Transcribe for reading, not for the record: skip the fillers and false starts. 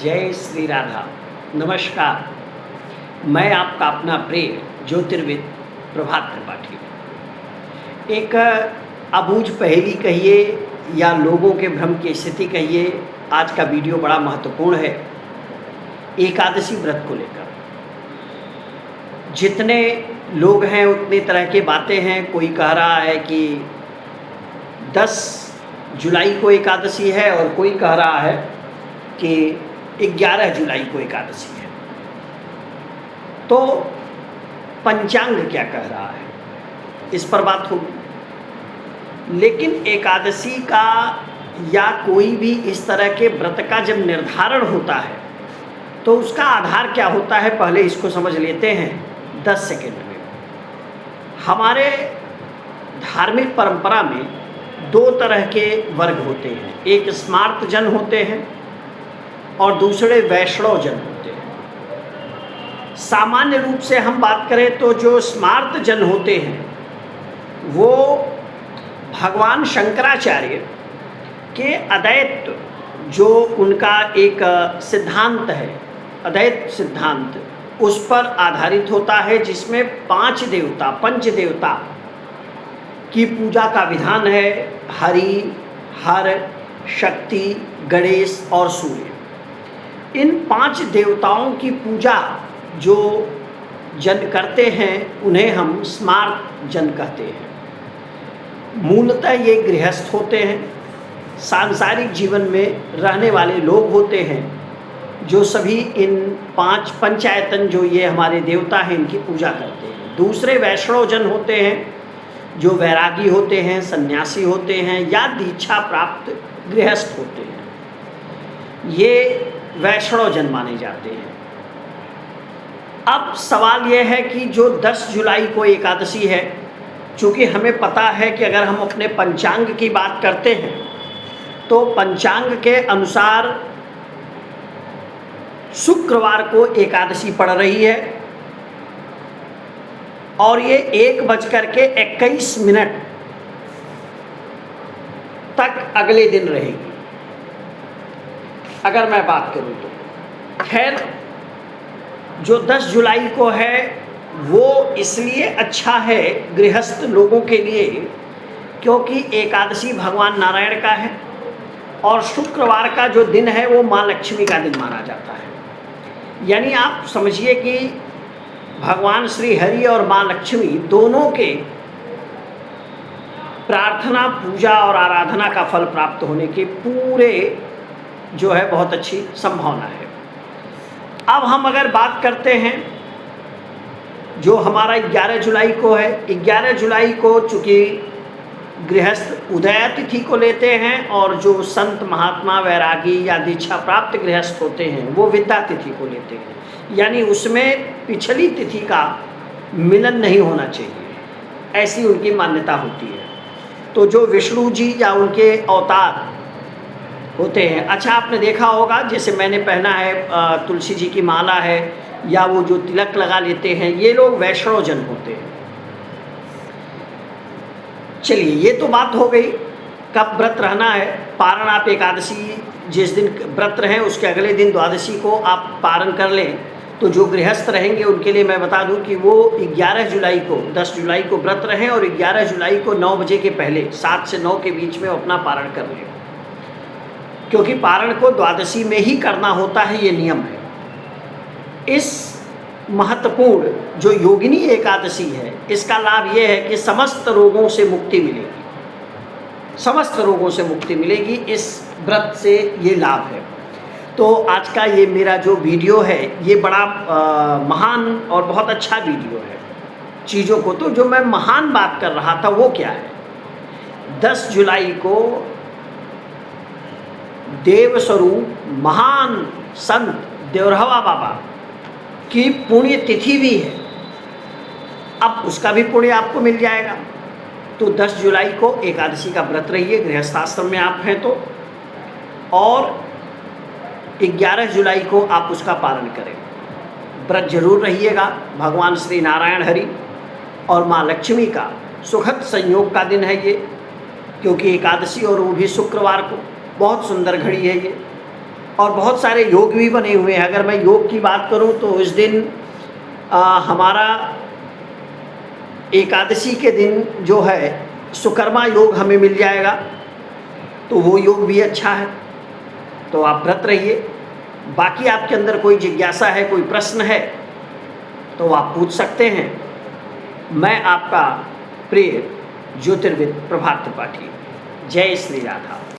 जय श्री राधा। नमस्कार। मैं आपका अपना प्रिय ज्योतिर्विद प्रभात त्रिपाठी। एक अबूझ पहेली कहिए या लोगों के भ्रम की स्थिति कहिए, आज का वीडियो बड़ा महत्वपूर्ण है। एकादशी व्रत को लेकर जितने लोग हैं उतनी तरह की बातें हैं। कोई कह रहा है कि 10 जुलाई को एकादशी है और कोई कह रहा है कि 11 जुलाई को एकादशी है। तो पंचांग क्या कह रहा है, इस पर बात होगी। लेकिन एकादशी का या कोई भी इस तरह के व्रत का जब निर्धारण होता है तो उसका आधार क्या होता है, पहले इसको समझ लेते हैं 10 सेकेंड में। हमारे धार्मिक परंपरा में 2 तरह के वर्ग होते हैं, एक स्मार्त जन होते हैं और दूसरे वैष्णव जन होते हैं। सामान्य रूप से हम बात करें तो जो स्मार्त जन होते हैं वो भगवान शंकराचार्य के अद्वैत, जो उनका एक सिद्धांत है, अद्वैत सिद्धांत, उस पर आधारित होता है, जिसमें 5 देवता, पंच देवता की पूजा का विधान है। हरि, हर, शक्ति, गणेश और सूर्य। इन 5 देवताओं की पूजा जो जन करते हैं उन्हें हम स्मार्त जन कहते हैं। मूलतः ये गृहस्थ होते हैं, सांसारिक जीवन में रहने वाले लोग होते हैं, जो सभी इन 5 पंचायतन जो ये हमारे देवता हैं इनकी पूजा करते हैं। दूसरे वैष्णव जन होते हैं, जो वैरागी होते हैं, सन्यासी होते हैं या दीक्षा प्राप्त गृहस्थ होते हैं, ये वैष्णव जन माने जाते हैं। अब सवाल यह है कि जो 10 जुलाई को एकादशी है, चूँकि हमें पता है कि अगर हम अपने पंचांग की बात करते हैं तो पंचांग के अनुसार शुक्रवार को एकादशी पड़ रही है और ये 1:21 तक अगले दिन रहेगी, अगर मैं बात करूं तो। खैर, जो 10 जुलाई को है वो इसलिए अच्छा है गृहस्थ लोगों के लिए क्योंकि एकादशी भगवान नारायण का है और शुक्रवार का जो दिन है वो माँ लक्ष्मी का दिन माना जाता है। यानी आप समझिए कि भगवान श्री हरि और माँ लक्ष्मी दोनों के प्रार्थना, पूजा और आराधना का फल प्राप्त होने के पूरे जो है बहुत अच्छी संभावना है। अब हम अगर बात करते हैं जो हमारा 11 जुलाई को है, 11 जुलाई को चूँकि गृहस्थ उदया तिथि को लेते हैं और जो संत महात्मा वैरागी या दीक्षा प्राप्त गृहस्थ होते हैं वो विद्या तिथि को लेते हैं। यानी उसमें पिछली तिथि का मिलन नहीं होना चाहिए, ऐसी उनकी मान्यता होती है। तो जो विष्णु जी या उनके अवतार होते हैं, अच्छा आपने देखा होगा जैसे मैंने पहना है तुलसी जी की माला है या वो जो तिलक लगा लेते हैं, ये लोग वैष्णव जन होते हैं। चलिए, ये तो बात हो गई कब व्रत रहना है। पारण आप एकादशी जिस दिन व्रत रहें उसके अगले दिन द्वादशी को आप पारण कर लें। तो जो गृहस्थ रहेंगे उनके लिए मैं बता दूं कि वो 11 जुलाई को, 10 जुलाई को व्रत रहें और 11 जुलाई को 9 बजे के पहले, 7 से 9 के बीच में अपना पारण कर लें, क्योंकि पारण को द्वादशी में ही करना होता है, ये नियम है। इस महत्वपूर्ण जो योगिनी एकादशी है, इसका लाभ ये है कि समस्त रोगों से मुक्ति मिलेगी, समस्त रोगों से मुक्ति मिलेगी, इस व्रत से ये लाभ है। तो आज का ये मेरा जो वीडियो है ये बड़ा महान और बहुत अच्छा वीडियो है। चीज़ों को तो जो मैं महान बात कर रहा था वो क्या है, 10 जुलाई को देव स्वरूप महान संत देवरहवा बाबा की पुण्य तिथि भी है। अब उसका भी पुण्य आपको मिल जाएगा। तो 10 जुलाई को एकादशी का व्रत रहिए गृहस्थाश्रम में आप हैं तो, और 11 जुलाई को आप उसका पालन करें। व्रत जरूर रहिएगा। भगवान श्री नारायण हरि और माँ लक्ष्मी का सुखद संयोग का दिन है ये, क्योंकि एकादशी और वो भी शुक्रवार को, बहुत सुंदर घड़ी है ये। और बहुत सारे योग भी बने हुए हैं। अगर मैं योग की बात करूं तो इस दिन हमारा एकादशी के दिन जो है सुकर्मा योग हमें मिल जाएगा, तो वो योग भी अच्छा है। तो आप व्रत रहिए। बाकी आपके अंदर कोई जिज्ञासा है, कोई प्रश्न है तो आप पूछ सकते हैं। मैं आपका प्रिय ज्योतिर्विद प्रभात त्रिपाठी। जय श्री राधा।